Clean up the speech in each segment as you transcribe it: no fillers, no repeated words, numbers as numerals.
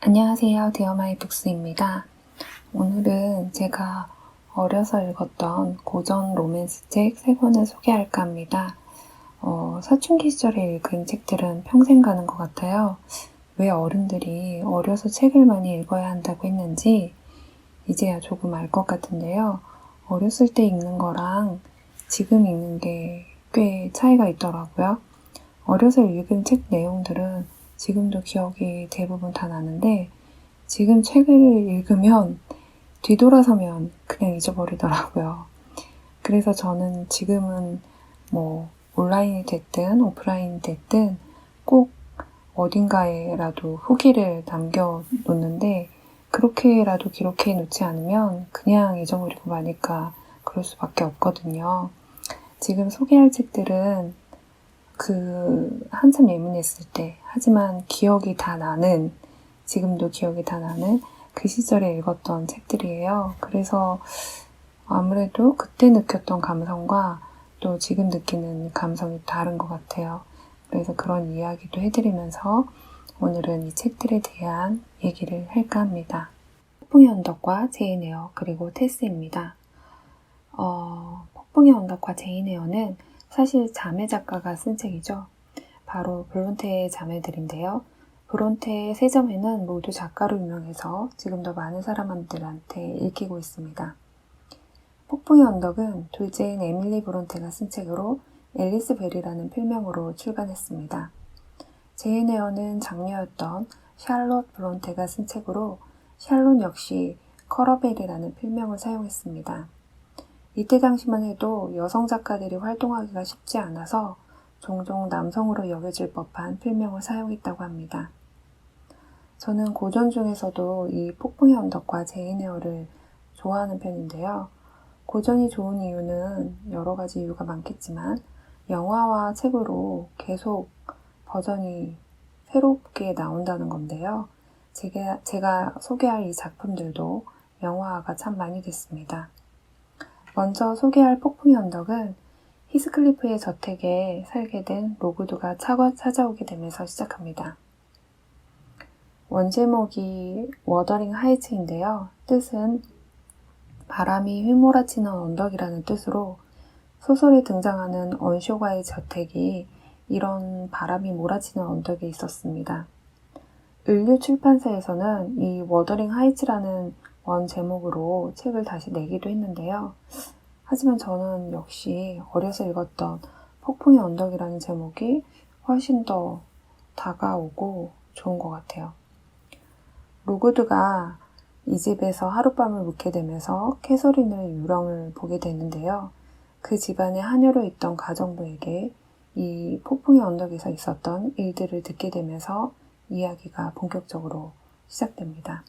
안녕하세요. 디어마이북스입니다. 오늘은 제가 어려서 읽었던 고전 로맨스 책 3권을 소개할까 합니다. 사춘기 시절에 읽은 책들은 평생 가는 것 같아요. 왜 어른들이 어려서 책을 많이 읽어야 한다고 했는지 이제야 조금 알 것 같은데요. 어렸을 때 읽는 거랑 지금 읽는 게 꽤 차이가 있더라고요. 어려서 읽은 책 내용들은 지금도 기억이 대부분 다 나는데 지금 책을 읽으면 뒤돌아서면 그냥 잊어버리더라고요. 그래서 저는 지금은 온라인이 됐든 오프라인이 됐든 꼭 어딘가에라도 후기를 남겨놓는데 그렇게라도 기록해 놓지 않으면 그냥 잊어버리고 마니까 그럴 수밖에 없거든요. 지금 소개할 책들은 한참 예민했을 때, 하지만 기억이 다 나는, 지금도 기억이 다 나는 그 시절에 읽었던 책들이에요. 그래서 아무래도 그때 느꼈던 감성과 또 지금 느끼는 감성이 다른 것 같아요. 그래서 그런 이야기도 해드리면서 오늘은 이 책들에 대한 얘기를 할까 합니다. 폭풍의 언덕과 제인 에어 그리고 테스입니다. 폭풍의 언덕과 제인 에어는 사실 자매 작가가 쓴 책이죠. 바로 브론테의 자매들인데요. 브론테의 3자매는 모두 작가로 유명해서 지금도 많은 사람들한테 읽히고 있습니다. 폭풍의 언덕은 둘째인 에밀리 브론테가 쓴 책으로 앨리스 벨이라는 필명으로 출간했습니다. 제인 에어는 장녀였던 샬롯 브론테가 쓴 책으로 샬롯 역시 커러벨이라는 필명을 사용했습니다. 이때 당시만 해도 여성 작가들이 활동하기가 쉽지 않아서 종종 남성으로 여겨질 법한 필명을 사용했다고 합니다. 저는 고전 중에서도 이 폭풍의 언덕과 제인 에어를 좋아하는 편인데요. 고전이 좋은 이유는 여러 가지 이유가 많겠지만 영화와 책으로 계속 버전이 새롭게 나온다는 건데요. 제가 소개할 이 작품들도 영화화가 참 많이 됐습니다. 먼저 소개할 폭풍의 언덕은 히스클리프의 저택에 살게 된 로그드가 찾아오게 되면서 시작합니다. 원제목이 워더링 하이츠인데요. 뜻은 바람이 휘몰아치는 언덕이라는 뜻으로 소설에 등장하는 언쇼가의 저택이 이런 바람이 몰아치는 언덕에 있었습니다. 을류 출판사에서는 이 워더링 하이츠라는 원 제목으로 책을 다시 내기도 했는데요. 하지만 저는 역시 어려서 읽었던 폭풍의 언덕이라는 제목이 훨씬 더 다가오고 좋은 것 같아요. 로그드가 이 집에서 하룻밤을 묵게 되면서 캐서린의 유령을 보게 되는데요. 그 집안에 하녀로 있던 가정부에게 이 폭풍의 언덕에서 있었던 일들을 듣게 되면서 이야기가 본격적으로 시작됩니다.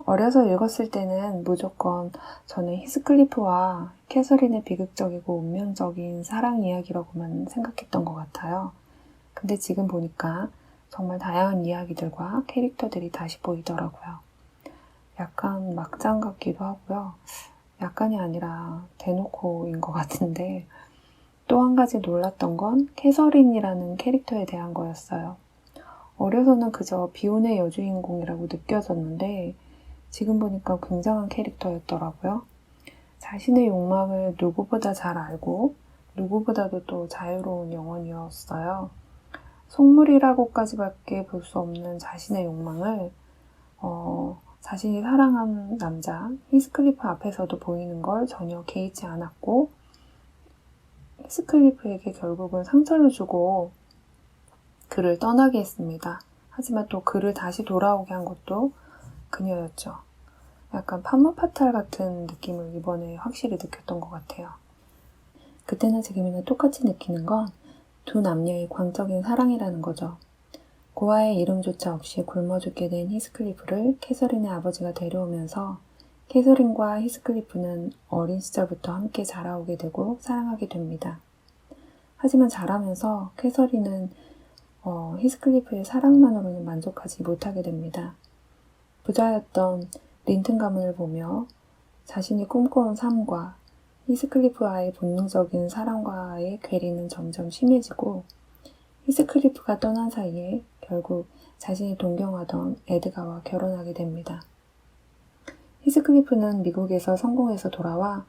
어려서 읽었을 때는 무조건 저는 히스클리프와 캐서린의 비극적이고 운명적인 사랑 이야기라고만 생각했던 것 같아요. 근데 지금 보니까 정말 다양한 이야기들과 캐릭터들이 다시 보이더라고요. 약간 막장 같기도 하고요. 약간이 아니라 대놓고인 것 같은데 또 한 가지 놀랐던 건 캐서린이라는 캐릭터에 대한 거였어요. 어려서는 그저 비운의 여주인공이라고 느껴졌는데 지금 보니까 굉장한 캐릭터였더라고요. 자신의 욕망을 누구보다 잘 알고 누구보다도 또 자유로운 영혼이었어요. 속물이라고까지밖에 볼 수 없는 자신의 욕망을 자신이 사랑한 남자 히스클리프 앞에서도 보이는 걸 전혀 개의치 않았고 히스클리프에게 결국은 상처를 주고 그를 떠나게 했습니다. 하지만 또 그를 다시 돌아오게 한 것도 그녀였죠. 약간 판무파탈 같은 느낌을 이번에 확실히 느꼈던 것 같아요. 그때나 지금이나 똑같이 느끼는 건 두 남녀의 광적인 사랑이라는 거죠. 고아의 이름조차 없이 굶어 죽게 된 히스클리프를 캐서린의 아버지가 데려오면서 캐서린과 히스클리프는 어린 시절부터 함께 자라오게 되고 사랑하게 됩니다. 하지만 자라면서 캐서린은 히스클리프의 사랑만으로는 만족하지 못하게 됩니다. 부자였던 린튼 가문을 보며 자신이 꿈꿔온 삶과 히스클리프와의 본능적인 사랑과의 괴리는 점점 심해지고 히스클리프가 떠난 사이에 결국 자신이 동경하던 에드가와 결혼하게 됩니다. 히스클리프는 미국에서 성공해서 돌아와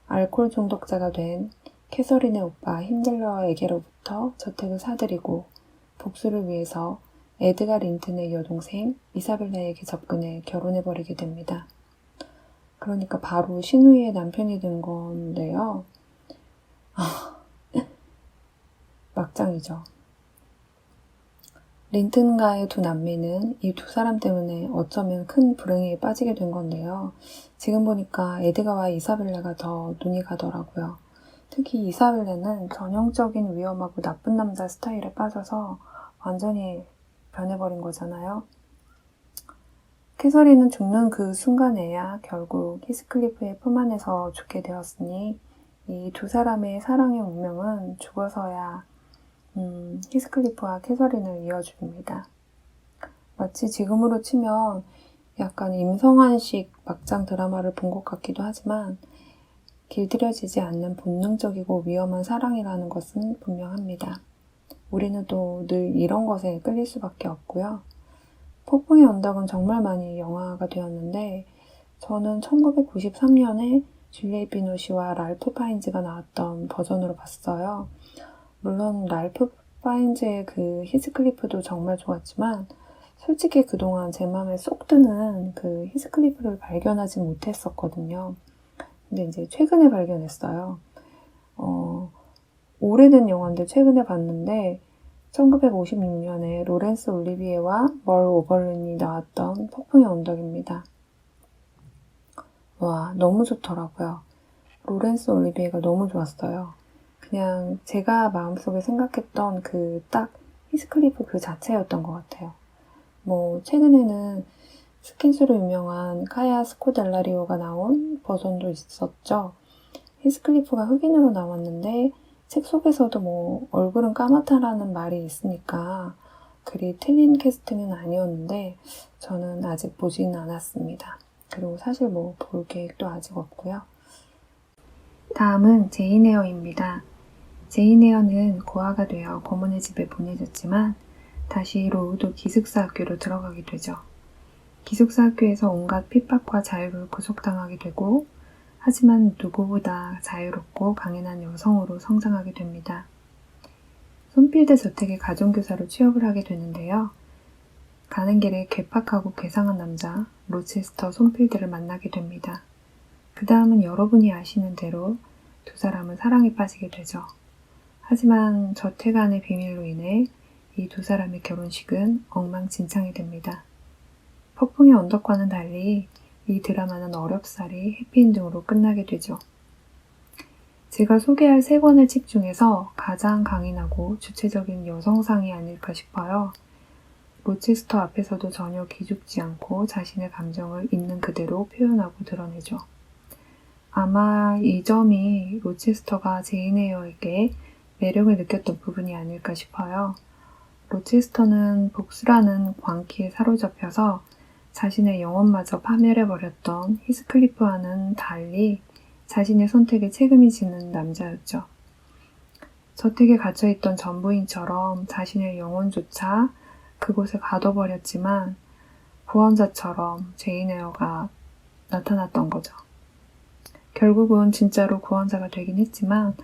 알코올 중독자가 된 캐서린의 오빠 힌들러에게로부터 저택을 사들이고 복수를 위해서 에드가 린튼의 여동생 이사벨라에게 접근해 결혼해버리게 됩니다. 그러니까 바로 신우이의 남편이 된 건데요. 막장이죠. 린튼과의 두 남매는 이 두 사람 때문에 어쩌면 큰 불행에 빠지게 된 건데요. 지금 보니까 에드가와 이사벨라가 더 눈이 가더라고요. 특히 이사벨라는 전형적인 위험하고 나쁜 남자 스타일에 빠져서 완전히 변해버린 거잖아요. 캐서린은 죽는 그 순간에야 결국 히스클리프의 품 안에서 죽게 되었으니 이 두 사람의 사랑의 운명은 죽어서야 히스클리프와 캐서린을 이어줍니다. 마치 지금으로 치면 약간 임성한식 막장 드라마를 본 것 같기도 하지만 길들여지지 않는 본능적이고 위험한 사랑이라는 것은 분명합니다. 우리는 또 늘 이런 것에 끌릴 수밖에 없고요. 폭풍의 언덕은 정말 많이 영화가 되었는데 저는 1993년에 줄리엣 비노시와 랄프 파인즈가 나왔던 버전으로 봤어요. 물론 랄프 파인즈의 그 히스클리프도 정말 좋았지만 솔직히 그동안 제 마음에 쏙 드는 그 히스클리프를 발견하지 못했었거든요. 근데 이제 최근에 발견했어요. 오래된 영화인데 최근에 봤는데 1956년에 로렌스 올리비에와 멀 오버른이 나왔던 폭풍의 언덕입니다. 와, 너무 좋더라고요. 로렌스 올리비에가 너무 좋았어요. 그냥 제가 마음속에 생각했던 그 딱 히스클리프 그 자체였던 것 같아요. 뭐 최근에는 스킨스로 유명한 카야 스코델라리오가 나온 버전도 있었죠. 히스클리프가 흑인으로 나왔는데 책 속에서도 뭐 얼굴은 까맣다라는 말이 있으니까 그리 틀린 캐스팅은 아니었는데 저는 아직 보지는 않았습니다. 그리고 사실 뭐 볼 계획도 아직 없고요. 다음은 제인 에어입니다. 제인 에어는 고아가 되어 고모네 집에 보내졌지만 다시 로우도 기숙사 학교로 들어가게 되죠. 기숙사 학교에서 온갖 핍박과 자유를 구속당하게 되고 하지만 누구보다 자유롭고 강인한 여성으로 성장하게 됩니다. 손필드 저택의 가정교사로 취업을 하게 되는데요. 가는 길에 괴팍하고 괴상한 남자 로체스터 손필드를 만나게 됩니다. 그 다음은 여러분이 아시는 대로 두 사람은 사랑에 빠지게 되죠. 하지만 저택 안의 비밀로 인해 이 두 사람의 결혼식은 엉망진창이 됩니다. 폭풍의 언덕과는 달리 이 드라마는 어렵사리 해피엔딩으로 끝나게 되죠. 제가 소개할 세 권의 책 중에서 가장 강인하고 주체적인 여성상이 아닐까 싶어요. 로체스터 앞에서도 전혀 기죽지 않고 자신의 감정을 있는 그대로 표현하고 드러내죠. 아마 이 점이 로체스터가 제인 에어에게 매력을 느꼈던 부분이 아닐까 싶어요. 로체스터는 복수라는 광기에 사로잡혀서 자신의 영혼마저 파멸해버렸던 히스클리프와는 달리 자신의 선택에 책임이 지는 남자였죠. 저택에 갇혀있던 전부인처럼 자신의 영혼조차 그곳에 가둬버렸지만 구원자처럼 제인 에어가 나타났던 거죠. 결국은 진짜로 구원자가 되긴 했지만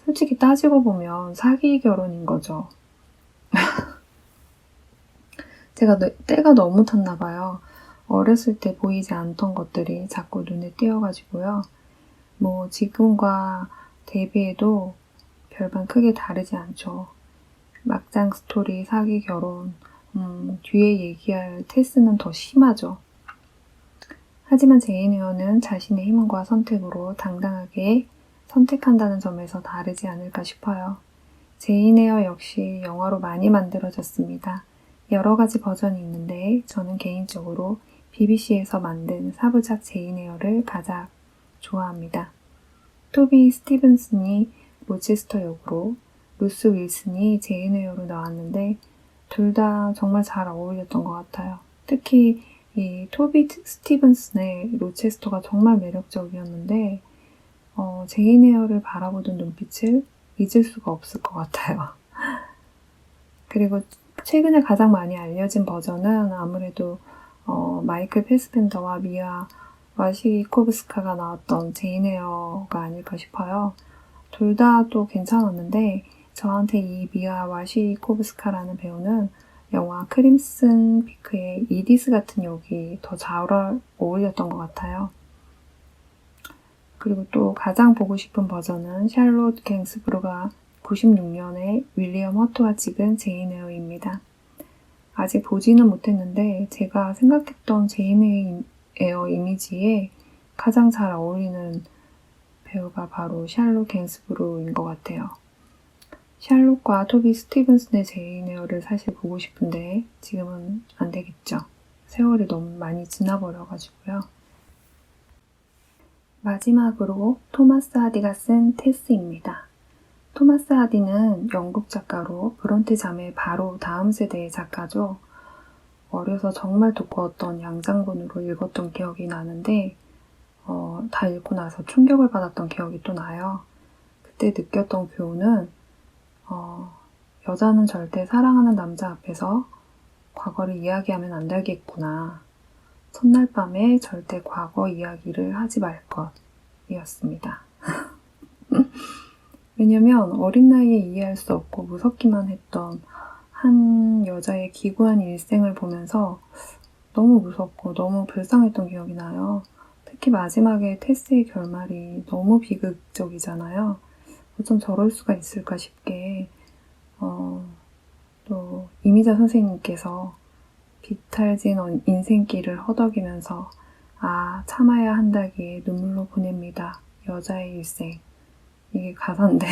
솔직히 따지고 보면 사기 결혼인 거죠. 제가 때가 너무 탔나 봐요. 어렸을 때 보이지 않던 것들이 자꾸 눈에 띄어가지고요. 뭐 지금과 대비해도 별반 크게 다르지 않죠. 막장 스토리, 사기 결혼, 뒤에 얘기할 테스는 더 심하죠. 하지만 제인 에어는 자신의 힘과 선택으로 당당하게 선택한다는 점에서 다르지 않을까 싶어요. 제인 에어 역시 영화로 많이 만들어졌습니다. 여러 가지 버전이 있는데 저는 개인적으로 BBC에서 만든 4부작 제인 에어를 가장 좋아합니다. 토비 스티븐슨이 로체스터 역으로 루스 윌슨이 제인 에어로 나왔는데 둘 다 정말 잘 어울렸던 것 같아요. 특히 이 토비 스티븐슨의 로체스터가 정말 매력적이었는데 제인 에어를 바라보던 눈빛을 잊을 수가 없을 것 같아요. 그리고 최근에 가장 많이 알려진 버전은 아무래도 마이클 패스벤더와 미아 와시코브스카가 나왔던 제인 에어가 아닐까 싶어요. 둘 다 또 괜찮았는데 저한테 이 미아 와시코브스카라는 배우는 영화 크림슨 피크의 이디스 같은 역이 더 잘 어울렸던 것 같아요. 그리고 또 가장 보고 싶은 버전은 샬롯 갱스브루가 96년에 윌리엄 허트와 찍은 제인 에어입니다. 아직 보지는 못했는데 제가 생각했던 제인 에어 이미지에 가장 잘 어울리는 배우가 바로 샬롯 갱스브루인 것 같아요. 샬롯과 토비 스티븐슨의 제인 에어를 사실 보고 싶은데 지금은 안 되겠죠. 세월이 너무 많이 지나버려가지고요. 마지막으로 토마스 하디가 쓴 테스입니다. 토마스 하디는 영국 작가로 브론테 자매 바로 다음 세대의 작가죠. 어려서 정말 두꺼웠던 양장본으로 읽었던 기억이 나는데 다 읽고 나서 충격을 받았던 기억이 또 나요. 그때 느꼈던 교훈은 여자는 절대 사랑하는 남자 앞에서 과거를 이야기하면 안 되겠구나. 첫날 밤에 절대 과거 이야기를 하지 말 것 이었습니다. 왜냐면 어린 나이에 이해할 수 없고 무섭기만 했던 한 여자의 기구한 일생을 보면서 너무 무섭고 너무 불쌍했던 기억이 나요. 특히 마지막에 테스의 결말이 너무 비극적이잖아요. 어쩜 저럴 수가 있을까 싶게 또 이미자 선생님께서 비탈진 인생길을 허덕이면서 참아야 한다기에 눈물로 보냅니다. 여자의 일생. 이게 가사인데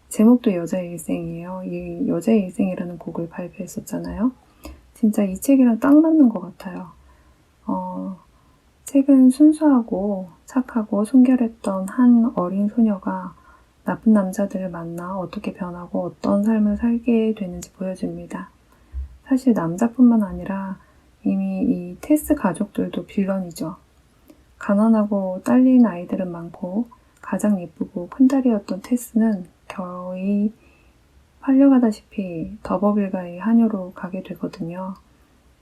제목도 여자의 일생이에요. 이 여자의 일생이라는 곡을 발표했었잖아요. 진짜 이 책이랑 딱 맞는 것 같아요. 책은 순수하고 착하고 순결했던 한 어린 소녀가 나쁜 남자들을 만나 어떻게 변하고 어떤 삶을 살게 되는지 보여줍니다. 사실 남자뿐만 아니라 이미 이 테스 가족들도 빌런이죠. 가난하고 딸린 아이들은 많고 가장 예쁘고 큰딸이었던 테스는 거의 팔려가다시피 더버빌가의 하녀로 가게 되거든요.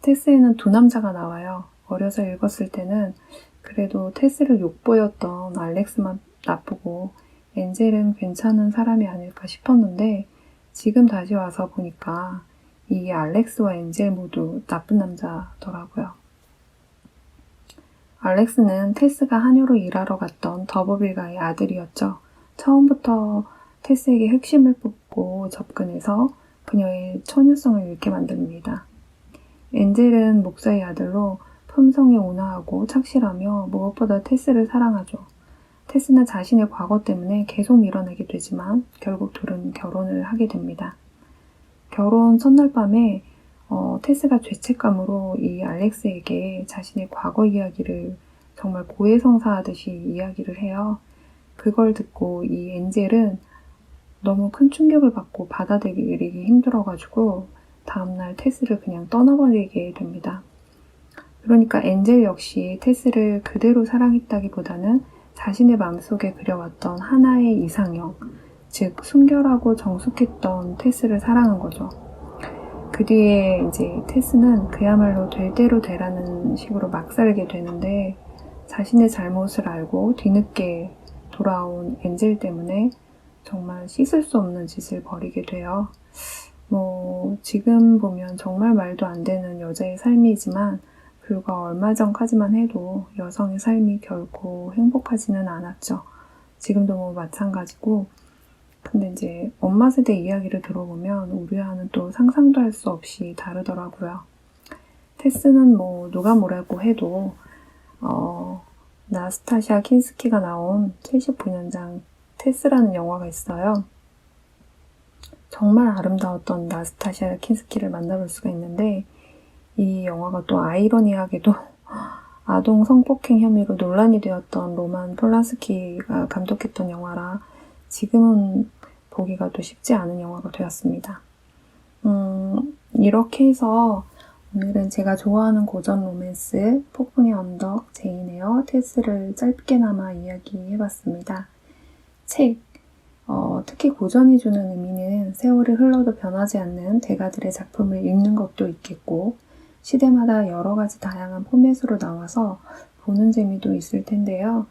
테스에는 두 남자가 나와요. 어려서 읽었을 때는 그래도 테스를 욕보였던 알렉스만 나쁘고 엔젤은 괜찮은 사람이 아닐까 싶었는데 지금 다시 와서 보니까 이 알렉스와 엔젤 모두 나쁜 남자더라고요. 알렉스는 테스가 하녀로 일하러 갔던 더버빌가의 아들이었죠. 처음부터 테스에게 핵심을 뽑고 접근해서 그녀의 처녀성을 잃게 만듭니다. 엔젤은 목사의 아들로 품성이 온화하고 착실하며 무엇보다 테스를 사랑하죠. 테스는 자신의 과거 때문에 계속 밀어내게 되지만 결국 둘은 결혼을 하게 됩니다. 결혼 첫날 밤에 테스가 죄책감으로 이 알렉스에게 자신의 과거 이야기를 정말 고해성사하듯이 이야기를 해요. 그걸 듣고 이 엔젤은 너무 큰 충격을 받고 받아들이기 힘들어가지고 다음날 테스를 그냥 떠나버리게 됩니다. 그러니까 엔젤 역시 테스를 그대로 사랑했다기보다는 자신의 마음속에 그려왔던 하나의 이상형, 즉 순결하고 정숙했던 테스를 사랑한 거죠. 그 뒤에 이제 테스는 그야말로 될 대로 되라는 식으로 막 살게 되는데 자신의 잘못을 알고 뒤늦게 돌아온 엔젤 때문에 정말 씻을 수 없는 짓을 벌이게 돼요. 지금 보면 정말 말도 안 되는 여자의 삶이지만 불과 얼마 전까지만 해도 여성의 삶이 결코 행복하지는 않았죠. 지금도 마찬가지고 근데 이제 엄마 세대 이야기를 들어보면 우리와는 또 상상도 할 수 없이 다르더라고요. 테스는 누가 뭐라고 해도 나스타샤 킨스키가 나온 79년작 테스라는 영화가 있어요. 정말 아름다웠던 나스타샤 킨스키를 만나볼 수가 있는데 이 영화가 또 아이러니하게도 아동 성폭행 혐의로 논란이 되었던 로만 폴란스키가 감독했던 영화라 지금은 보기가 또 쉽지 않은 영화가 되었습니다. 이렇게 해서 오늘은 제가 좋아하는 고전 로맨스 폭풍의 언덕, 제인 에어, 테스를 짧게나마 이야기해봤습니다. 책 특히 고전이 주는 의미는 세월이 흘러도 변하지 않는 대가들의 작품을 읽는 것도 있겠고, 시대마다 여러 가지 다양한 포맷으로 나와서 보는 재미도 있을 텐데요.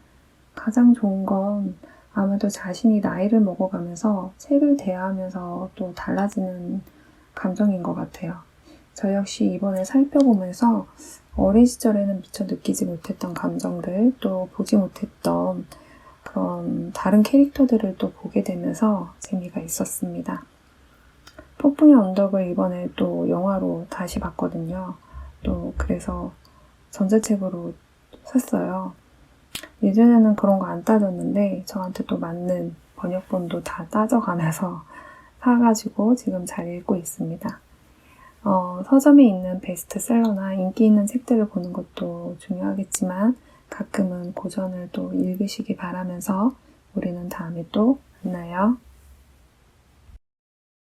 가장 좋은 건 아마도 자신이 나이를 먹어가면서 책을 대하면서 또 달라지는 감정인 것 같아요. 저 역시 이번에 살펴보면서 어린 시절에는 미처 느끼지 못했던 감정들, 또 보지 못했던 그런 다른 캐릭터들을 또 보게 되면서 재미가 있었습니다. 폭풍의 언덕을 이번에 또 영화로 다시 봤거든요. 또 그래서 전자책으로 샀어요. 예전에는 그런 거 안 따졌는데 저한테 또 맞는 번역본도 다 따져가면서 사가지고 지금 잘 읽고 있습니다. 서점에 있는 베스트셀러나 인기 있는 책들을 보는 것도 중요하겠지만 가끔은 고전을 또 읽으시기 바라면서 우리는 다음에 또 만나요.